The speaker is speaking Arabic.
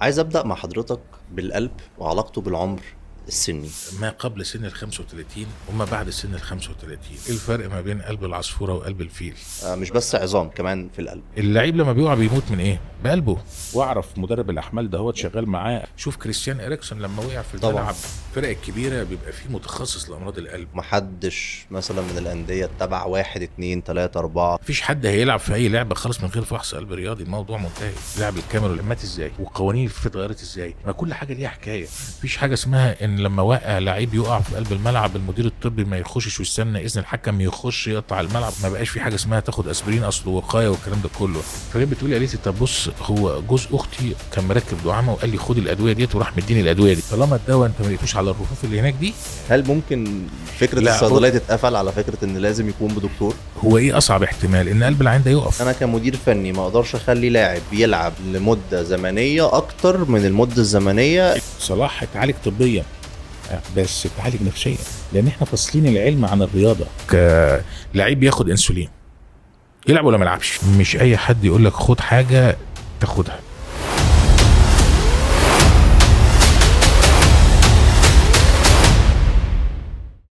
عايز أبدأ مع حضرتك بالقلب وعلاقته بالعمر السني. ما قبل سن ال 35 وما بعد سن ال 35. ايه الفرق ما بين قلب العصفورة وقلب الفيل؟ مش بس عظام، كمان في القلب. اللعيب لما بيقع بيموت من ايه؟ بقلبه. واعرف مدرب الاحمال ده هو شغال معاه. شوف كريستيان إريكسون لما وقع في طبعاً. الملعب. الفرق الكبيرة بيبقى فيه متخصص لأمراض القلب. محدش مثلا من الأندية اتبع 1 2 3 4. مفيش حد هيلعب في اي لعبه خالص من غير فحص قلب رياضي، الموضوع منتهي. لعب الكاميرون مات ازاي وقوانين الفيفا اتغيرت ازاي، ما كل حاجه ليها حكايه. مفيش حاجه اسمها ان لما وقع لعيب يقع في قلب الملعب المدير الطبي ما يخشش ويستنى اذن الحكم يخش يقطع الملعب. ما بقاش في حاجه اسمها تاخد اسبرين اصل وقايه والكلام ده كله. فهي بتقولي قالت لي طب بص، هو جوز اختي كان مركب دعامه وقال لي خد الادويه ديت وراح مديني الادويه دي. طالما الدواء انت ما لقيتوش على الرفوف اللي هناك دي. هل ممكن فكرة لا، الصيدلية تتقفل على فكرة إن لازم يكون بدكتور؟ هو ايه اصعب احتمال؟ ان قلب العين ده يقف. أنا كمدير فني ما أقدرش أخلي لاعب يلعب لمدة زمنية أكتر من المدة الزمنية. صلاح اتعالج طبيا بس اتعالج نفسيا، لان احنا فاصلين العلم عن الرياضه. لعيب ياخد انسولين يلعب ولا ما يلعبش؟ مش اي حد يقول لك خد حاجه تاخدها.